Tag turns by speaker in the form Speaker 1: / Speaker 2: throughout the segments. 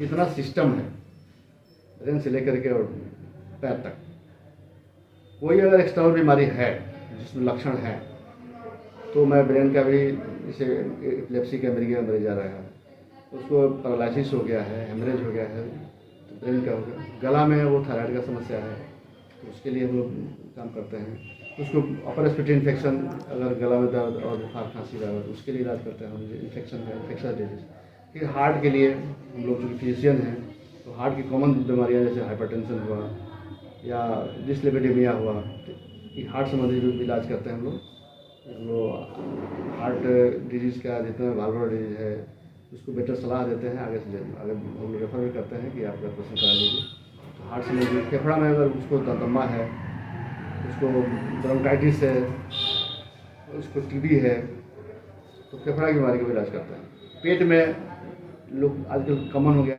Speaker 1: इतना सिस्टम है ब्रेन से लेकर के और पैर तक। कोई अगर एक्सटर्नल बीमारी है जिसमें लक्षण है तो मैं ब्रेन का भी, जैसे एपिलेप्सी का मरीज आ रहा है, उसको पैरालिसिस हो गया है, हेमरेज हो गया है, तो ब्रेन का हो गया। गला में वो थायराइड का समस्या है तो उसके लिए हम लोग काम करते हैं। उसको अपर रेस्पिरेटरी इन्फेक्शन, अगर गला में दर्द और बुखार खांसी दर्द, उसके लिए इलाज करते हैं हम। इन्फेक्शन है, इन्फेक्शन डिजीज। फिर हार्ट के लिए हम लोग जो फिजिशियन हैं तो हार्ट की कॉमन बीमारियाँ जैसे हाइपरटेंशन हुआ या डिसलिपिडेमिया हुआ, तो हार्ट संबंधी भी इलाज करते हैं हम लोग। वो हार्ट डिजीज़ का जितना वाल्वुलर डिजीज़ है उसको बेटर सलाह देते हैं, आगे से आगे हम लोग रेफर भी करते हैं कि आप ऑपरेशन करा लीजिए। तो हार्ट संबंधी, फेफड़ा में अगर उसको दमा है, उसको ब्रोंकाइटिस है, उसको टीबी है, तो फेफड़ा की बीमारी का भी इलाज करते हैं। पेट में लोग आजकल कॉमन हो गया।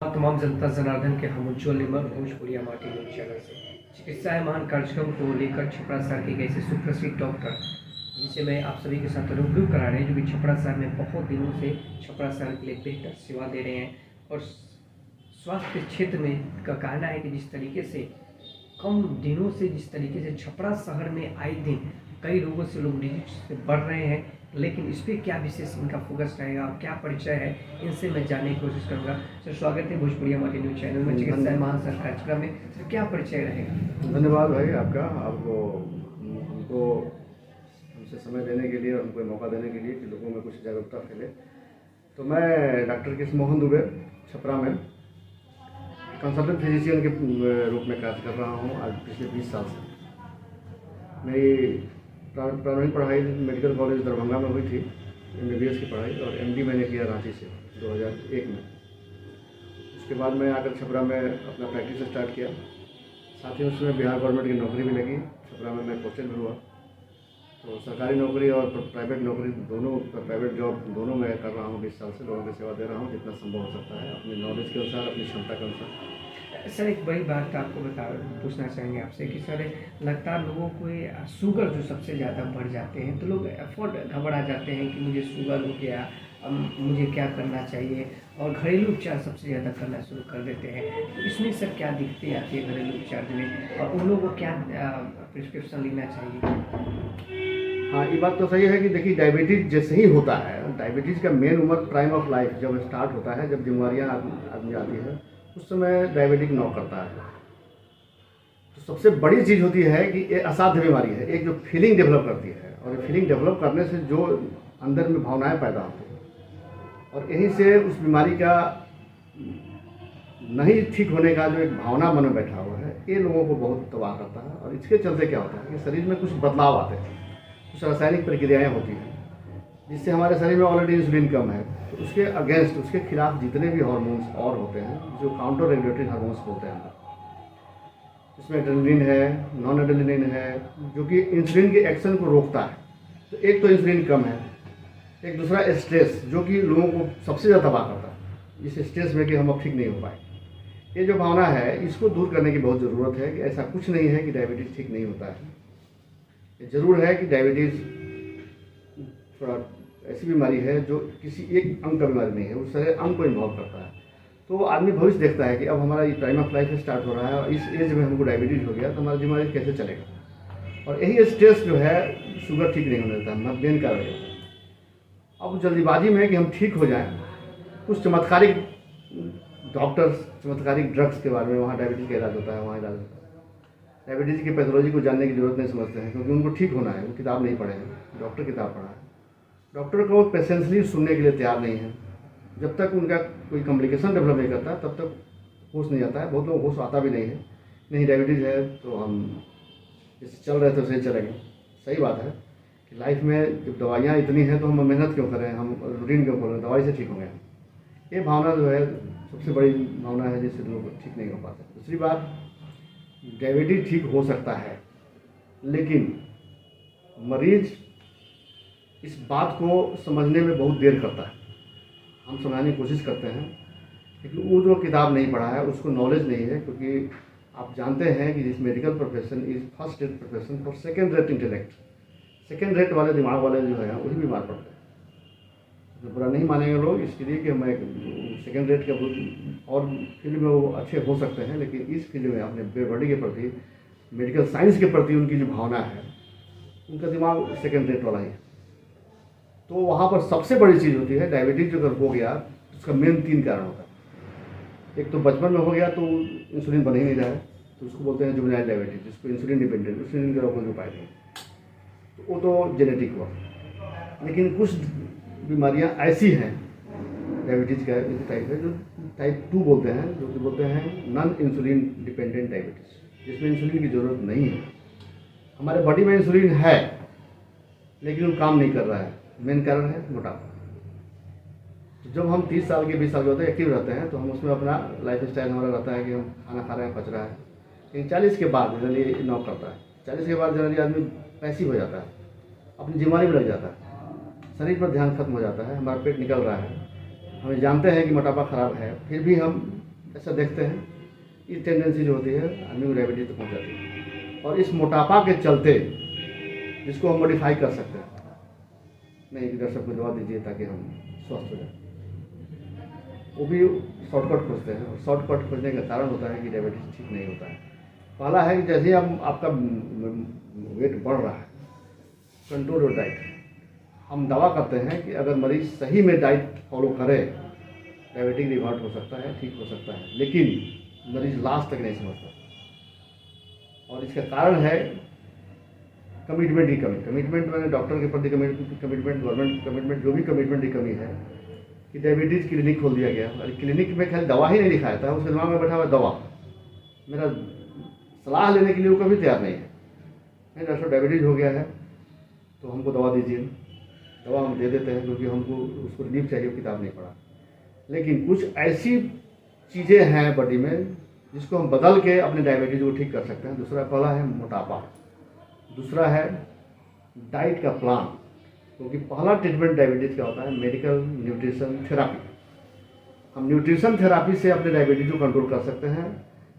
Speaker 2: तमाम जनता जनार्दन के हम उज्ज्वल निमर भोजपुरिया माटी न्यूज चैनल से चिकित्सा है महान कार्यक्रम को लेकर छपरा शहर के ऐसे सुप्रसिद्ध डॉक्टर जिसे मैं आप सभी के साथ रूबरू करा रहे हैं, जो कि छपरा शहर में बहुत दिनों से छपरा शहर के लिए बेहतर सेवा दे रहे हैं। और स्वास्थ्य क्षेत्र में का कहना है कि जिस तरीके से कम दिनों से जिस तरीके से छपरा शहर में आए दिन कई रोगों से लोग डिजीज से बढ़ रहे हैं, लेकिन इस पर क्या विशेष इनका फोकस रहेगा और क्या परिचय है, इनसे मैं जानने की कोशिश करूंगा। सर स्वागत है भोजपुरिया माटी न्यूज चैनल में, चिकित्सा महान सर कार्यक्रम में। सर क्या परिचय रहेगा?
Speaker 1: धन्यवाद भाई आपका, आपको हमको हमसे समय देने के लिए और हमको मौका देने के लिए कि लोगों में कुछ जागरूकता फैले। तो मैं डॉक्टर कृष्ण मोहन दुबे छपरा में कंसल्टेंट फिजिशियन के रूप में कार्य कर रहा हूँ आज पिछले 20 साल से। मेरी प्रारंभिक पढ़ाई मेडिकल कॉलेज दरभंगा में हुई थी, MBBS की पढ़ाई, और MD मैंने किया रांची से 2001 में। उसके बाद मैं आकर छपरा में अपना प्रैक्टिस स्टार्ट किया। साथ ही उसमें बिहार गवर्नमेंट की नौकरी भी लगी, छपरा में मैं पोस्टेड भी हुआ। तो सरकारी नौकरी और प्राइवेट नौकरी दोनों, प्राइवेट जॉब दोनों मैं कर रहा हूँ 20 साल से। लोगों की सेवा दे रहा हूँ जितना संभव हो सकता है अपनी नॉलेज के अनुसार, अपनी क्षमता के अनुसार।
Speaker 2: सर एक बड़ी बात आपको पूछना चाहेंगे आपसे कि सर लगता है लोगों को शुगर जो सबसे ज़्यादा बढ़ जाते हैं तो लोग अफोर्ड घबरा जाते हैं कि मुझे शुगर हो गया, अब मुझे क्या करना चाहिए, और घरेलू उपचार सबसे ज़्यादा करना शुरू कर देते हैं। तो इसमें सर क्या दिक्कतें आती है घरेलू उपचार में, और उन लोगों को क्या प्रिस्क्रिप्शन लेना चाहिए?
Speaker 1: हाँ, ये बात तो सही है कि देखिए डायबिटीज़ जैसे ही होता है, डायबिटीज़ का मेन उम्र प्राइम ऑफ लाइफ जब स्टार्ट होता है, जब बीमारियाँ आदमी आती है, उस समय डायबिटिक नॉक करता है। तो सबसे बड़ी चीज़ होती है कि ये असाध्य बीमारी है, एक जो फीलिंग डेवलप करती है, और ये फीलिंग डेवलप करने से जो अंदर में भावनाएं पैदा होती हैं, और यहीं से उस बीमारी का नहीं ठीक होने का जो एक भावना मन में बैठा हुआ है, ये लोगों को बहुत तबाह करता है। और इसके चलते क्या होता है कि शरीर में कुछ बदलाव आते हैं, कुछ रासायनिक प्रक्रियाएँ होती हैं जिससे हमारे शरीर में ऑलरेडी इंसुलिन कम है, तो उसके अगेंस्ट, उसके खिलाफ जितने भी हार्मोन्स और होते हैं जो काउंटर रेगुलेटरी हार्मोन्स बोलते हैं अंदर, इसमें एड्रेनलिन है, नॉन एड्रेनलिन है, जो कि इंसुलिन के एक्शन को रोकता है। तो एक तो इंसुलिन कम है, एक दूसरा स्ट्रेस जो कि लोगों को सबसे ज़्यादा तबाह करता है, इस स्ट्रेस में कि हम अब ठीक नहीं हो पाए। ये जो भावना है इसको दूर करने की बहुत ज़रूरत है कि ऐसा कुछ नहीं है कि डायबिटीज़ ठीक नहीं होता है। ये ज़रूर है कि डायबिटीज़ थोड़ा ऐसी बीमारी है जो किसी एक अंग का बीमारी नहीं है, उस सारे अंग को इन्वॉल्व करता है। तो आदमी भविष्य देखता है कि अब हमारा ये टाइम ऑफ लाइफ स्टार्ट हो रहा है और इस एज में हमको डायबिटीज़ हो गया तो हमारा बीमारी कैसे चलेगा। और यही स्ट्रेस जो है शुगर ठीक नहीं होने देता है, मधुमेह का रह जाता है। अब जल्दीबाजी में कि हम ठीक हो जाएं, कुछ चमत्कारिक डॉक्टर्स, चमत्कारिक ड्रग्स के बारे में, वहाँ डायबिटीज़ का इलाज होता है, वहाँ इलाज होता है। डायबिटीज़ की पैथोलॉजी को जानने की जरूरत नहीं समझते हैं, क्योंकि उनको ठीक होना है, वो किताब नहीं पढ़े हैं, डॉक्टर किताब पढ़ा है। डॉक्टर को पेशेंसली सुनने के लिए तैयार नहीं है। जब तक उनका कोई कॉम्प्लिकेशन डेवलप नहीं करता तब तक होश नहीं आता है। बहुत लोग होश आता भी नहीं है, नहीं डायबिटीज़ है तो हम जैसे चल रहे थे वैसे ही चलेंगे। सही बात है कि लाइफ में जब दवाइयाँ इतनी हैं तो हम मेहनत क्यों करें, हम रूटीन क्यों खोलें, दवाई से ठीक होंगे। ये भावना जो है सबसे बड़ी भावना है जिससे लोग ठीक नहीं हो पाते। दूसरी बात, डायबिटीज़ ठीक हो सकता है, लेकिन मरीज इस बात को समझने में बहुत देर करता है। हम समझाने की कोशिश करते हैं, लेकिन वो जो किताब नहीं पढ़ा है, उसको नॉलेज नहीं है, क्योंकि आप जानते हैं कि this medical profession is first rate profession for second rate intellect. Second rate वाले दिमाग वाले जो हैं वही बीमार पड़ते हैं। तो बुरा नहीं मानेंगे लोग इसके लिए कि मैं सेकेंड रेट के और फील्ड में वो अच्छे हो सकते हैं, लेकिन इस फील्ड में अपने बॉडी के प्रति, मेडिकल साइंस के प्रति उनकी जो भावना है, उनका दिमाग सेकेंड रेट वाला ही है। तो वहाँ पर सबसे बड़ी चीज़ होती है डायबिटीज अगर हो गया, उसका मेन 3 कारण होता है। एक तो बचपन में हो गया तो इंसुलिन बन ही नहीं रहा है, तो उसको बोलते हैं जुवेनाइल डायबिटीज, जिसको इंसुलिन डिपेंडेंट, इंसुलिन का कोई उपाय नहीं, तो वो तो जेनेटिक हुआ। लेकिन कुछ बीमारियां ऐसी हैं डायबिटीज़ का टाइप है, जो टाइप 2 बोलते हैं, जो कि बोलते हैं नॉन इंसुलिन डिपेंडेंट डायबिटीज़, जिसमें इंसुलिन की ज़रूरत नहीं है। हमारे बॉडी में इंसुलिन है लेकिन वो काम नहीं कर रहा है। मेन कारण है मोटापा। तो जब हम 30 साल के 20 साल के होते हैं, एक्टिव रहते हैं, तो हम उसमें अपना लाइफ स्टाइल हमारा रहता है कि हम खाना खा रहे हैं, पच रहा है। लेकिन 40 के बाद जनरली नॉक करता है। 40 के बाद जनरली आदमी पैसिव हो जाता है, अपनी जिम्मेदारी में लग जाता है, शरीर पर ध्यान खत्म हो जाता है, हमारा पेट निकल रहा है, हमें जानते हैं कि मोटापा खराब है, फिर भी हम ऐसा देखते हैं। ये टेंडेंसी जो होती है आदमी को डायबिटीज तक पहुँच जाती है। और इस मोटापा के चलते जिसको हम मॉडिफाई कर सकते हैं, नहीं कि दर्शक को दवा दीजिए ताकि हम स्वस्थ हो जाए, वो भी शॉर्टकट खोजते हैं। और शॉर्टकट खोजने का कारण होता है कि डायबिटीज ठीक नहीं होता है। पहला है कि जैसे ही हम आपका वेट बढ़ रहा है, कंट्रोल योर डाइट। हम दावा करते हैं कि अगर मरीज सही में डाइट फॉलो करे, डायबिटीज रिवर्ट हो सकता है, ठीक हो सकता है, लेकिन मरीज लास्ट तक नहीं समझता। और इसका कारण है कमिटमेंट की कमी। कमिटमेंट मैंने डॉक्टर के प्रति कमिटमेंट, गवर्नमेंट कमिटमेंट, जो भी कमिटमेंट की कमी है कि डायबिटीज़ क्लिनिक खोल दिया गया। और क्लिनिक में खाली दवा ही नहीं लिखाया था, उसके दिमाग में बैठा हुआ दवा, मेरा सलाह लेने के लिए वो कभी तैयार नहीं है। नहीं डॉक्टर डायबिटीज़ हो गया है तो हमको दवा दीजिए, दवा हम दे देते हैं क्योंकि हमको उसको रिलीफ चाहिए, किताब नहीं पढ़ा। लेकिन कुछ ऐसी चीज़ें हैं बॉडी में जिसको हम बदल के अपने डायबिटीज़ को ठीक कर सकते हैं। दूसरा, पहला है मोटापा, दूसरा है डाइट का प्लान। क्योंकि पहला ट्रीटमेंट डायबिटीज़ का होता है मेडिकल न्यूट्रिशन थेरापी। हम न्यूट्रिशन थेरापी से अपने डायबिटीज़ को कंट्रोल कर सकते हैं।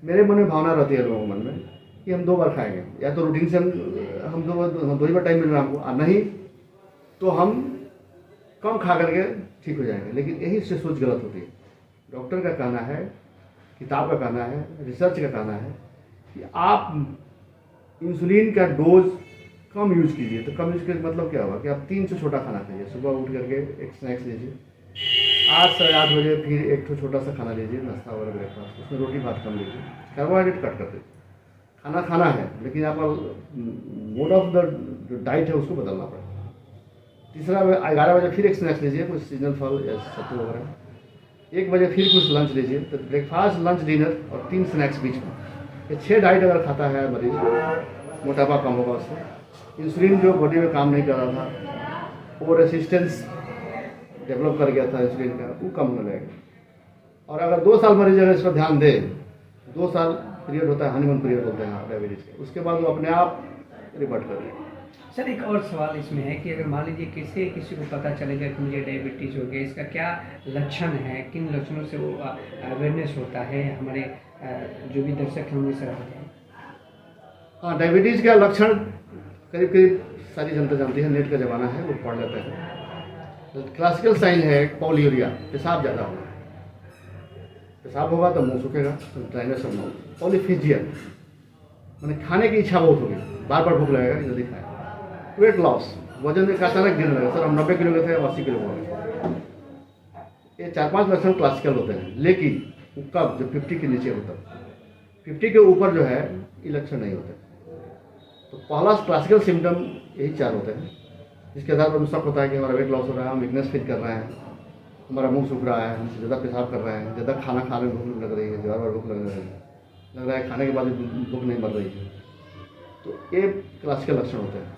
Speaker 1: मेरे मन में भावना रहती है लोगों के मन में कि हम 2 बार खाएंगे, या तो रूटीन से हम 2 ही बार टाइम मिल रहा है हमको, और नहीं तो हम कम खा करके ठीक हो जाएंगे। लेकिन यही से सोच गलत होती है। डॉक्टर का कहना है, किताब का कहना है, रिसर्च का कहना है कि आप इंसुलिन का डोज कम यूज कीजिए। तो कम यूज करने का मतलब क्या होगा कि आप 3 से छोटा खाना खाइए। सुबह उठ करके एक स्नैक्स लीजिए, 8 साढ़े 8 बजे फिर एक छोटा सा खाना लीजिए, नाश्ता वगैरह ब्रेकफास्ट, उसमें रोटी भात कम लीजिए, कार्बोहाइड्रेट कट कर दीजिए। खाना खाना है लेकिन आपका मोड ऑफ द जो डाइट है उसको बदलना पड़ेगा। तीसरा, 11 बजे फिर एक स्नैक्स लीजिए, कुछ सीजनल फल या सत्तू वगैरह। 1 बजे फिर कुछ लंच लीजिए। तो ब्रेकफास्ट, लंच, डिनर और 3 स्नैक्स बीच में, ये 6 डाइट अगर खाता है मरीज, मोटापा कम होगा उससे। इंसुलिन जो बॉडी में काम नहीं कर रहा था, वो रेसिस्टेंस डेवलप कर गया था इंसुलिन का, वो कम होने लगेगा। और अगर 2 साल मरीज अगर इस पर ध्यान दे, 2 साल पीरियड होता है, हनीमून पीरियड बोलते हैं डायबिटीज़ के, उसके बाद वो अपने आप रिवर्ट कर देगा।
Speaker 2: सर, एक और सवाल इसमें है कि अगर मान लीजिए किसी को पता चलेगा कि मुझे डायबिटीज़ हो गया, इसका क्या लक्षण है, किन लक्षणों से वो अवेयरनेस होता है, हमारे जो भी दर्शक हैं उनमें सर बताएं।
Speaker 1: हाँ, डायबिटीज़ का लक्षण करीब करीब सारी जनता जानती है, नेट का ज़माना है, वो पढ़ लेते हैं। तो क्लासिकल साइन है पॉलीयूरिया, पेशाब ज़्यादा होगा, पेशाब होगा तो मुँह सूखेगा, तो ड्राइनेस ऑफ माउथ। पॉलीफेजिया मैंने खाने की इच्छा बहुत होगी, बार बार भूख लगेगा, जल्दी खाए। वेट लॉस, वजन में अचानक गिरने लगा, सर हम 90 किलो के थे, 80 किलो हो गए। ये 4-5 लक्षण क्लासिकल होते हैं। लेकिन कब, जब 50 के नीचे होता है, 50 के ऊपर जो है ये लक्षण नहीं होते। तो पहला क्लासिकल सिम्टम यही 4 होते हैं, जिसके आधार पर शक होता है कि हमारा वेट लॉस हो रहा है, हम वीकनेस फील कर रहे हैं, हमारा मुंह सूख रहा है, हम ज़्यादा पेशाब कर रहे हैं, ज़्यादा खाना खाने में भूख लग रही है, बार बार भूख लग रहा है, खाने के बाद भूख नहीं मर रही है। तो ये क्लासिकल लक्षण होते हैं।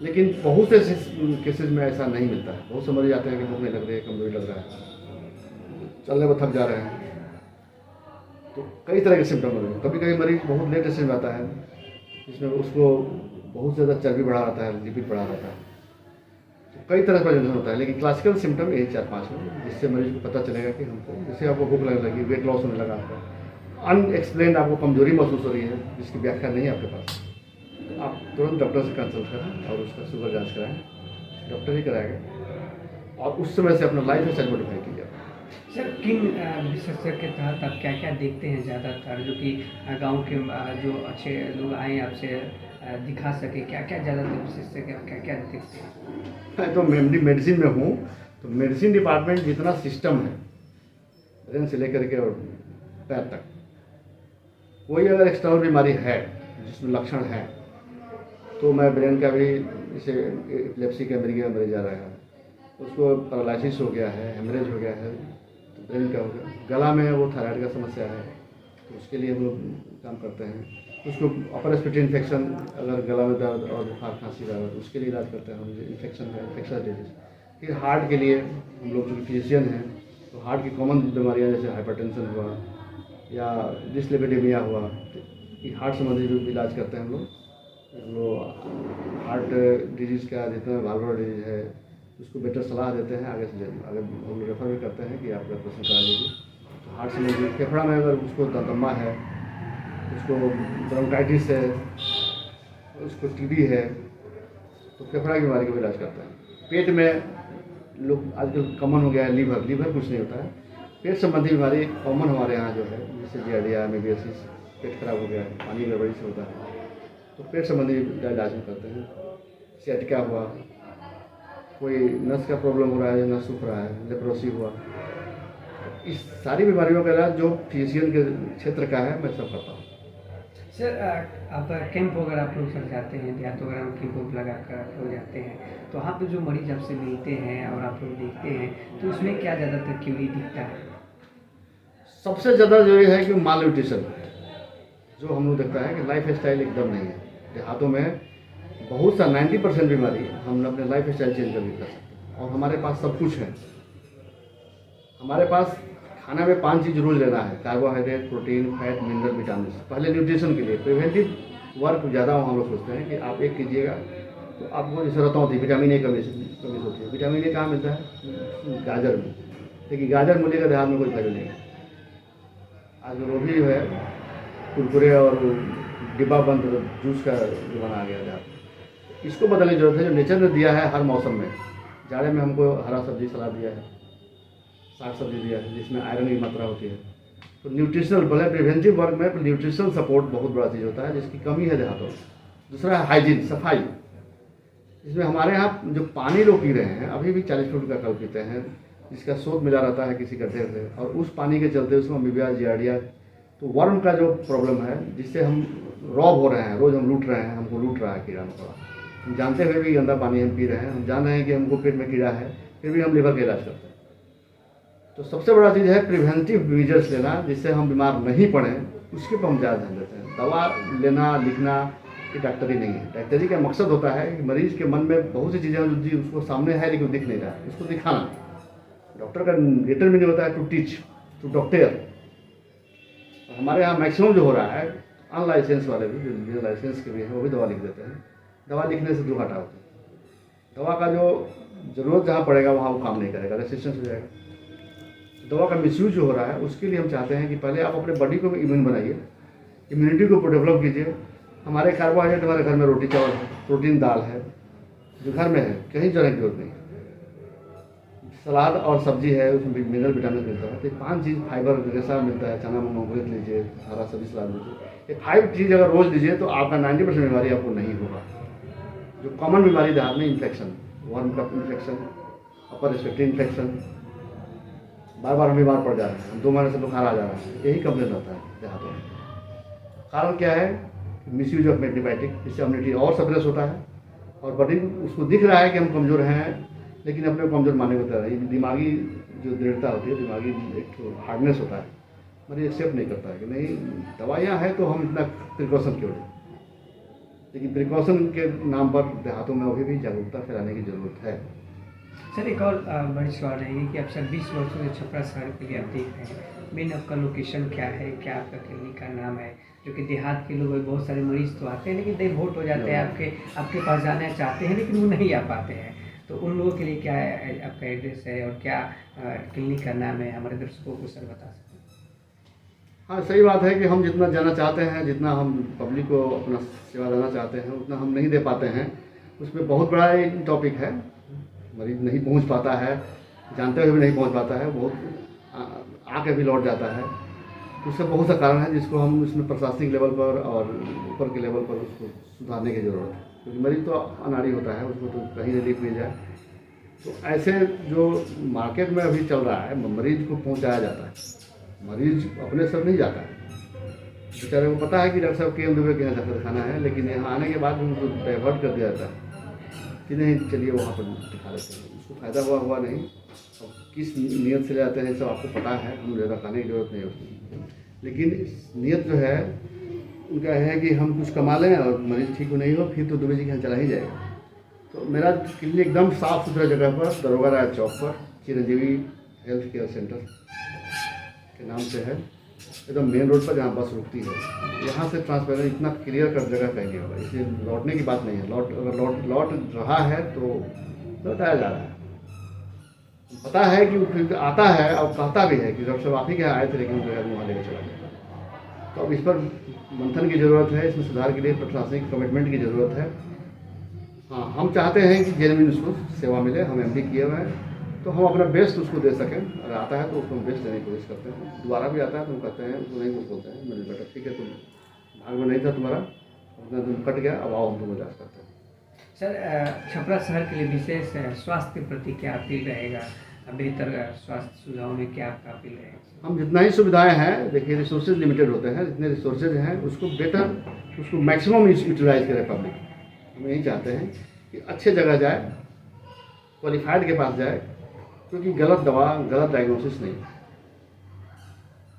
Speaker 1: लेकिन बहुत से केसेज में ऐसा नहीं मिलता है। बहुत से मरीज आते हैं कि भूख नहीं लग रही है, कमजोरी लग रहा है, चलने में थक जा रहे हैं। तो कई तरह के सिम्टम होते हैं। कभी कभी मरीज बहुत लेट स्टेज में आता है, जिसमें उसको बहुत ज़्यादा चर्बी बढ़ा रहता है, लिपिड बढ़ा रहता है। तो कई तरह का प्रेजेंटेशन होता है। लेकिन क्लासिकल सिम्टम यही 4-5 है, जिससे मरीज को पता चलेगा कि हमको, जैसे आपको भूख लगने लगी, वेट लॉस होने लगा, आपका अनएक्सप्लेन आपको कमजोरी महसूस हो रही है, जिसकी व्याख्या नहीं है आपके पास, आप तुरंत डॉक्टर से कंसल्ट करें और उसका शुगर जांच कराएं, डॉक्टर ही कराएगा, और उस समय से अपना लाइफ स्टाइल मॉडिफाई कीजिए।
Speaker 2: सर किन विशेषज्ञ के तहत आप क्या क्या देखते हैं ज़्यादातर, जो कि गांव के जो अच्छे लोग आए आपसे दिखा सके, क्या क्या ज़्यादातर विशेषज्ञ आप क्या क्या देखते हैं?
Speaker 1: मैं तो मेडिसिन में हूँ, तो मेडिसिन डिपार्टमेंट जितना सिस्टम है ब्रेन से लेकर के और पैर तक, कोई अगर एक्सटर्नल बीमारी है जिसमें लक्षण है, तो मैं ब्रेन का भी, जैसे एपिलेप्सी का मरीज आ रहा है, उसको पैरालिसिस हो गया है, हेमरेज हो गया है, तो ब्रेन का हो गया, गला में वो थायराइड का समस्या है, तो उसके लिए हम लोग काम करते हैं। उसको अपर रेस्पिरेटरी इन्फेक्शन, अगर गला में दर्द और बुखार खांसी का, उसके लिए इलाज करते हैं हम, इन्फेक्शन का, इन्फेक्शन डिजीज। फिर हार्ट के लिए हम लोग जो फिजिशियन हैं, तो हार्ट की कॉमन बीमारियाँ जैसे हाइपरटेंशन हुआ या डिस्लिपिडेमिया हुआ, ये हार्ट संबंधी जो इलाज करते हैं हम लोग हार्ट डिजीज़ का जितना वाल्वुलर डिजीज है उसको बेटर सलाह देते हैं, आगे से आगे हम लोग रेफर भी करते हैं कि आप ऑपरेशन करा लीजिए। तो हार्ट संबंधी, फेफड़ा में अगर उसको दमा है, उसको ब्रोंकाइटिस है, उसको टीबी है, तो फेफड़ा की बीमारी का भी इलाज करते हैं। पेट में लोग आजकल कॉमन हो गया है लीवर कुछ नहीं होता है, पेट संबंधी बीमारी कॉमन हमारे यहाँ जो है, जैसे जियार्डिया, एमीबियासिस, पेट खराब हो गया है, पानी गड़बड़ी से होता है, तो पेट संबंधी इलाज में करते हैं। सियाटिका हुआ, कोई नस का प्रॉब्लम हो रहा है, नस सूख रहा है, लेप्रोसी हुआ, इस सारी बीमारियों का इलाज जो फिजिशियन के क्षेत्र का है मैं सब करता हूँ।
Speaker 2: सर आप कैंप वगैरह आप लोग सर जाते हैं, देहात वगैरह में कैंप लगा कर आप लोग जाते हैं, तो वहाँ पे जो मरीज आपसे मिलते हैं और आप लोग देखते हैं, तो उसमें क्या ज़्यादातर क्यूरी दिखता है?
Speaker 1: सबसे ज़्यादा जो ये है कि माल न्यूट्रिशन, जो हम लोग देखता है कि लाइफ स्टाइल एकदम नहीं है। देहातों में बहुत सा 90% बीमारी हम अपने लाइफ स्टाइल चेंज करके कर सकते हैं, और हमारे पास सब कुछ है। हमारे पास खाना में 5 चीज़ रोज लेना है, carbohydrate, protein, fat, mineral, vitamin. पहले न्यूट्रिशन के लिए प्रिवेंटिव वर्क ज़्यादा हम लोग सोचते हैं कि आप एक कीजिएगा तो आपको ज़रूरत होती है, विटामिन ए कमी होती है। विटामिन ए कहाँ मिलता है? गाजर में, लेकिन गाजर मूल्य का देहात में कोई वैल्यू नहीं है। आज वो भी है कुरकुरे और डिब्बा बंद जूस का जमाना आ गया देहात, इसको बदलने की जरूरत है। जो नेचर ने दिया है हर मौसम में, जाड़े में हमको हरा सब्जी सलाद दिया है, साग सब्जी दिया है जिसमें आयरन की मात्रा होती है। तो न्यूट्रिशनल, भले प्रिवेंटिव वर्क में न्यूट्रिशनल सपोर्ट बहुत बड़ा चीज़ होता है, जिसकी कमी है देहातों में। दूसरा है हाइजीन, सफाई। इसमें हमारे यहाँ जो पानी लोग पी रहे हैं, अभी भी 40 फुट का कल पीते हैं, जिसका स्रोत मिला रहता है किसी गड्ढे से, और उस पानी के चलते उसमें अमीबिया, जियार्डिया, तो वर्म का जो प्रॉब्लम है, जिससे हम रॉब हो रहे हैं, रोज़ हम लूट रहे हैं, हमको लूट रहा है कीड़ा मकोड़ा। हम जानते हुए भी गंदा पानी हम पी रहे हैं, हम जान रहे हैं कि हमको पेट में कीड़ा है, फिर भी हम लिवर का इलाज करते हैं। तो सबसे बड़ा चीज़ है प्रिवेंटिव मेजर्स लेना, जिससे हम बीमार नहीं पड़ें, उसके पर हम ज़्यादा ध्यान देते हैं। दवा लेना, लिखना, ये डॉक्टरी नहीं है। डॉक्टरी का मकसद होता है कि मरीज़ के मन में बहुत सी चीज़ें जो उसको सामने है लेकिन दिख नहीं रहा है, उसको दिखाना। डॉक्टर का ग्रेटर मीनिंग होता है टू टीच, टू डॉक्टर। हमारे यहाँ मैक्सिमम जो हो रहा है, अनलाइसेंस वाले भी, जो बिना लाइसेंस के भी हैं, वो भी दवा लिख देते हैं। दवा लिखने से 2 घाटा होता है। दवा का जो ज़रूरत जहाँ पड़ेगा वहाँ वो काम नहीं करेगा, रेसिस्टेंस हो जाएगा। दवा का मिसयूज जो हो रहा है, उसके लिए हम चाहते हैं कि पहले आप अपने बॉडी को इम्यून बनाइए, इम्यूनिटी को डेवलप कीजिए। हमारे कार्बोहाइड्रेट हमारे घर में रोटी चावल है, प्रोटीन दाल है, जो घर में है, कहीं जाने की जरूरत नहीं। सलाद और सब्जी है, उसमें भी मिनरल विटामिन मिलता है। तो 5 चीज़ फाइबर रेशा मिलता है, चना मूंगफली लीजिए, हरा सब्जी सलाद लीजिए। ये 5 चीज़ अगर रोज़ लीजिए तो आपका 90% बीमारी आपको नहीं होगा। जो कॉमन बीमारी देहात में, इन्फेक्शन, वर्म का इन्फेक्शन, अपर रेस्पिरेटरी इन्फेक्शन, बार बार हम बीमार पड़ जा रहे हैं, 2 महीने से बुखार आ जा रहा है, यही कंप्लेन रहता है देहातों में। कारण क्या है? मिसयूज ऑफ एंटीबायोटिक, जिससे इम्यूनिटी और सप्रेस होता है, और बॉडी उसको दिख रहा है कि हम कमज़ोर हैं, लेकिन अपने को कमज़ोर मानने को तैयार है। दिमागी जो दृढ़ता होती है, दिमागी एक हार्डनेस होता है, मरीज एक्सेप्ट नहीं करता है कि नहीं दवाइयाँ हैं तो हम इतना प्रिकॉशन क्यों लें। लेकिन प्रिकॉशन के नाम पर देहातों में अभी भी जागरूकता फैलाने की ज़रूरत है।
Speaker 2: सर एक और बड़ी सवाल रहेगी कि आप सर 20 वर्षों से छपरा शहर के लिए आप देख रहे हैं, मेन आपका लोकेशन क्या है, क्या आपका क्लिनिक का नाम है? जो कि देहात के लोग बहुत सारे मरीज तो आते हैं, लेकिन डेवोट हो जाते हैं, आपके पास जाना चाहते हैं लेकिन वो नहीं आ पाते हैं, तो उन लोगों के लिए क्या आपका एड्रेस है और क्या क्लिनिक का नाम है, हमारे दर्शकों को सर बता सकते हैं?
Speaker 1: हाँ, सही बात है कि हम जितना जाना चाहते हैं, जितना हम पब्लिक को अपना सेवा देना चाहते हैं, उतना हम नहीं दे पाते हैं। उसमें बहुत बड़ा एक टॉपिक है, मरीज नहीं पहुंच पाता है, जानते हुए भी नहीं पहुंच पाता है, बहुत आके भी लौट जाता है। उससे बहुत सा कारण है जिसको हम इसमें प्रशासनिक लेवल पर और ऊपर के लेवल पर उसको सुधारने की ज़रूरत है, क्योंकि मरीज तो अनाड़ी होता है, उसको तो कहीं रिलीफ मिल जाए। तो ऐसे जो मार्केट में अभी चल रहा है, मरीज को पहुंचाया जाता है, मरीज अपने सर नहीं जाता है। बेचारे को पता है कि डॉक्टर साहब के दुबे के यहाँ डॉक्टर दिखाना है, लेकिन यहाँ आने के बाद उनको डाइवर्ट कर दिया जाता है कि नहीं चलिए वहाँ पर दिखा देते हैं। उसको फ़ायदा हुआ नहीं, अब किस नीयत से ले जाते हैं सब आपको पता है, हम ज़्यादा कहने की जरूरत नहीं है उसमें। लेकिन नीयत जो है उनका है कि हम कुछ कमा लें और मरीज ठीक नहीं हो फिर तो दुबे जी के यहाँ चला ही जाएगा। तो मेरा क्लिनिक एकदम साफ़ सुथरा जगह पर, दरोगा राज चौक पर, चिरंजीवी हेल्थ केयर सेंटर के नाम से है, एकदम मेन रोड पर जहाँ बस रुकती है। यहाँ से ट्रांसपेरेंट इतना क्लियर कर जगह कहीं नहीं होगा, इसलिए लौटने की बात नहीं है। अगर लौट रहा है तो लौटाया जा रहा है। पता है कि फिर आता है और कहता भी है कि डॉक्टर साहब आप ही के यहाँ आए थे, लेकिन जो है वहाँ लेकर चला गया। तो अब इस पर मंथन की ज़रूरत है, इसमें सुधार के लिए प्रशासनिक कमिटमेंट की ज़रूरत है। हाँ, हम चाहते हैं कि जेन्युइन उसको सेवा मिले, हम एमडी किए हुए हैं, तो हम अपना बेस्ट उसको दे सकें। अगर आता है तो उसको हम बेस्ट देने की कोशिश करते हैं। दोबारा भी आता है तो हम कहते हैं उसको नहीं, वो बोलते हैं मेरे बेटा ठीक है, तुम भाग में नहीं था तुम्हारा, अपना तुम कट गया, अब आओ हम तुम इलाज करते हैं।
Speaker 2: सर, छपरा शहर के लिए विशेष स्वास्थ्य के प्रति क्या अपील रहेगा? बेहतर स्वास्थ्य सुझाव में क्या आपका अपील रहेगा?
Speaker 1: हम जितना ही सुविधाएं हैं, देखिए रिसोर्सेज लिमिटेड होते हैं, जितने रिसोर्सेज हैं उसको बेटर, उसको मैक्सिमम यूटिलाइज करें पब्लिक। हम यही चाहते हैं कि अच्छे जगह जाए, क्वालिफाइड के पास जाए, क्योंकि गलत दवा, गलत डायग्नोसिस नहीं।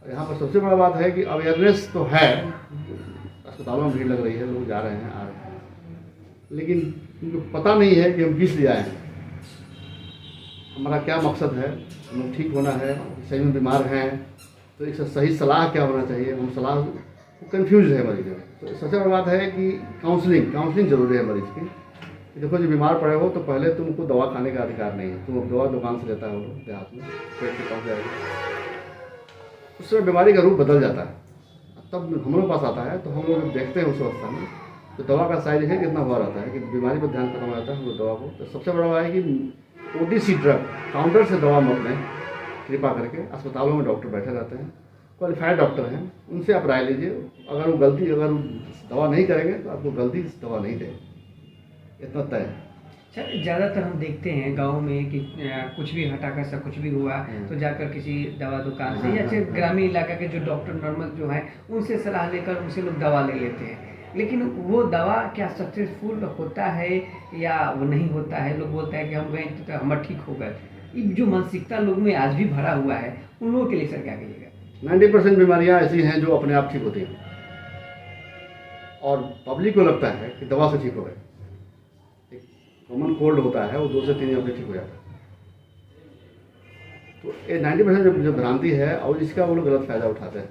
Speaker 1: यहाँ पर सबसे बड़ा बात है कि अवेयरनेस तो है, अस्पतालों में भीड़ लग रही है, लोग जा रहे हैं आ रहे हैं, लेकिन उनको पता नहीं है कि हम किस लिए आए हैं, हमारा क्या मकसद है। हमें ठीक होना है, सही में बीमार हैं तो एक सही सलाह क्या होना चाहिए, हम सलाह कंफ्यूज है मरीज में। तो सबसे बड़ी बात है कि काउंसलिंग जरूरी है मरीज की। देखो जो बीमार पड़े हो तो पहले तुमको दवा खाने का अधिकार नहीं है, तुम दवा दुकान से लेता हो देहात में, पेट के पास जाएगा, उससे बीमारी का रूप बदल जाता है। तब हम लोग पास आता है तो हम लोग जब देखते हैं उस अवस्था में तो दवा का साइड इफेक्ट कितना हुआ रहता है कि बीमारी पर ध्यान खत्म हो जाता है हम लोग दवा को। तो सबसे बड़ा है कि OTC ड्रग काउंटर से दवा मत लें, कृपा करके। अस्पतालों में डॉक्टर बैठे रहते हैं, क्वालिफाइड डॉक्टर हैं, उनसे आप राय लीजिए। अगर वो दवा नहीं करेंगे तो आपको गलती से दवा नहीं देंगे, इतना तय है।
Speaker 2: सर, ज़्यादातर हम देखते हैं गांव में कि कुछ भी हटाकर सा कुछ भी हुआ तो जाकर किसी दवा दुकान से या फिर ग्रामीण इलाका के जो डॉक्टर नॉर्मल जो है उनसे सलाह लेकर उनसे लोग दवा ले लेते हैं, लेकिन वो दवा क्या सक्सेसफुल होता है या वो नहीं होता है? लोग बोलते हैं कि हम गए तो हम ठीक हो गए। ये जो मानसिकता लोग में आज भी भरा हुआ है, उन लोगों के लिए सर क्या कहिएगा?
Speaker 1: 90% बीमारियां ऐसी हैं जो अपने आप ठीक होती हैं और पब्लिक को लगता है कि दवा से ठीक हो गए। कॉमन कोल्ड होता है वो 2 से 3 दिन में ठीक हो जाता है। तो ये 90% जो भ्रांति है और इसका वो लोग गलत फायदा उठाते हैं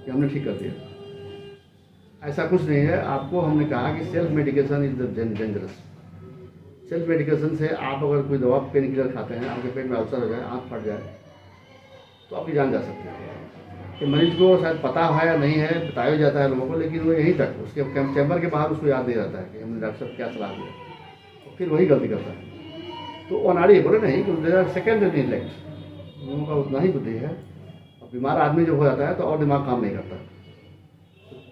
Speaker 1: कि हमने ठीक कर दिया। ऐसा कुछ नहीं है। आपको हमने कहा कि self medication is the dangerous. Self medication से आप अगर कोई दवा पेन किलर खाते हैं, आपके पेट में अल्सर हो जाए, आँख फट जाए, तो आपकी जान जा सकती है। कि मरीज को शायद पता है या नहीं है, बताया जाता है लोगों को, लेकिन वो यहीं तक उसके चैम्बर के बाहर उसको याद नहीं रहता है कि हमने डॉक्टर साहब क्या सलाह दिया, तो फिर वही गलती करता है। तो वो अनाड़ी बोले नहीं कि देयर आर सेकेंडरी इंटेलेक्ट, लोगों का उतना ही बुद्धि है। और बीमार आदमी जो हो जाता है तो और दिमाग काम नहीं करता।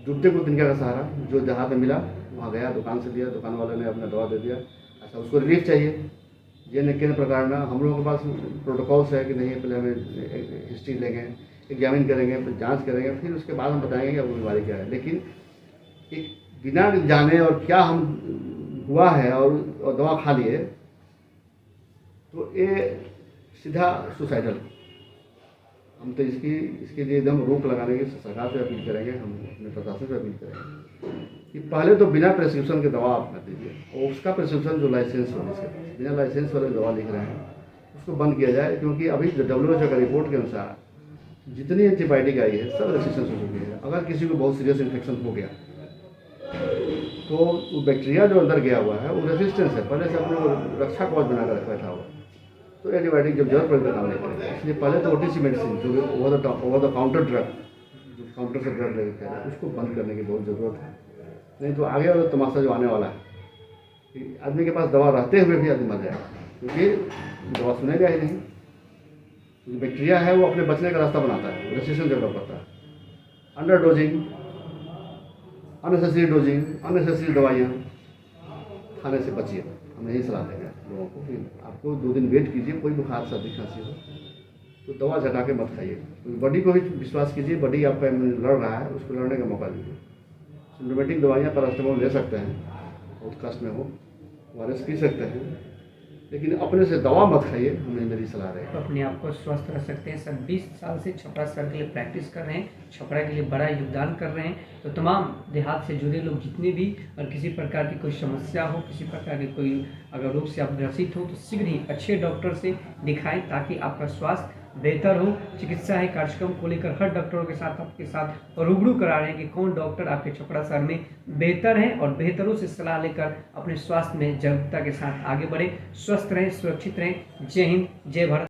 Speaker 1: डूबते को तिनका का सहारा, जो जहाँ पे मिला वहाँ गया, दुकान से लिया, दुकान वाले ने अपना दवा दे दिया। अच्छा, उसको रिलीफ चाहिए, ये न किन प्रकार ना हम लोगों के पास प्रोटोकॉल्स है कि नहीं, पहले हमें हिस्ट्री लेंगे, एग्जामिन करेंगे, फिर जांच करेंगे, फिर उसके बाद हम बताएंगे कि आपको बीमारी क्या है। लेकिन एक बिना जाने और क्या हम हुआ है और दवा खा लिए तो ये सीधा सुसाइडल। हम तो इसके लिए एकदम रोक लगाने की सरकार से अपील करेंगे, हम अपने प्रशासन से अपील करेंगे कि पहले तो बिना प्रेस्क्रिप्शन के दवा आप कर दीजिए, और उसका प्रेस्क्रिप्शन जो लाइसेंस हो, जिसके बिना लाइसेंस वाले दवा लिख रहे हैं उसको बंद किया जाए। क्योंकि अभी WHO का रिपोर्ट के अनुसार जितनी एंटीबायोटिक आई है सब रेसिस्टेंस हो चुकी है। अगर किसी को बहुत सीरियस इन्फेक्शन हो गया तो वो बैक्टीरिया जो अंदर गया हुआ है वो रेसिस्टेंस है, पहले से अपने को रक्षा कवच बनाकर बैठा हुआ, तो एंटीबायोटिक जब जरूरत पड़ेगा काम नहीं करेगा। इसलिए पहले तो OTC मेडिसिन जो ओवर द काउंटर ड्रग जो काउंटर से ब्लड लेके कह रहे हैं, उसको बंद करने की बहुत ज़रूरत है। नहीं तो आगे वाला तमाशा जो आने वाला है कि आदमी के पास दवा रहते हुए भी आदमी मर जाएगा, क्योंकि दवा सुनेगा ही नहीं। जो बैक्टीरिया है वो अपने बचने का रास्ता बनाता है, रेसिस्टेंस डेवलप करता है। Under dosing, unnecessary dosing, unnecessary दवाइयाँ खाने से बचिए। हम यही सलाह देंगे लोगों को कि आपको 2 दिन वेट कीजिए, कोई बुखार सर्दी खांसी हो तो दवा झटा के मत खाइए। बॉडी को भी विश्वास कीजिए, बॉडी आपका लड़ रहा है, उसको लड़ने का मौका दीजिए। सिम्टोमेटिक दवाइयाँ पैरास्टामोल ले सकते हैं, बहुत कष्ट में हो, ORS पी सकते हैं, लेकिन अपने से दवा मत खाइए, हमें मेरी सलाह रहेगी।
Speaker 2: तो अपने आप को स्वस्थ रख सकते हैं। सर 20 साल से छपरा सर के लिए प्रैक्टिस कर रहे हैं, छपरा के लिए बड़ा योगदान कर रहे हैं। तो तमाम देहात से जुड़े लोग जितने भी और किसी प्रकार की कोई समस्या हो, किसी प्रकार की कोई अगर रोग से आप ग्रसित हो तो शीघ्र ही अच्छे डॉक्टर से दिखाएं ताकि आपका स्वास्थ्य बेहतर हो। चिकित्सा है कार्यक्रम को लेकर हर डॉक्टरों के साथ आपके साथ रूबरू करा रहे हैं कि कौन डॉक्टर आपके छपरा शहर में बेहतर हैं और बेहतरों से सलाह लेकर अपने स्वास्थ्य में जागरूकता के साथ आगे बढ़े। स्वस्थ रहें, सुरक्षित रहें। जय हिंद, जय भारत।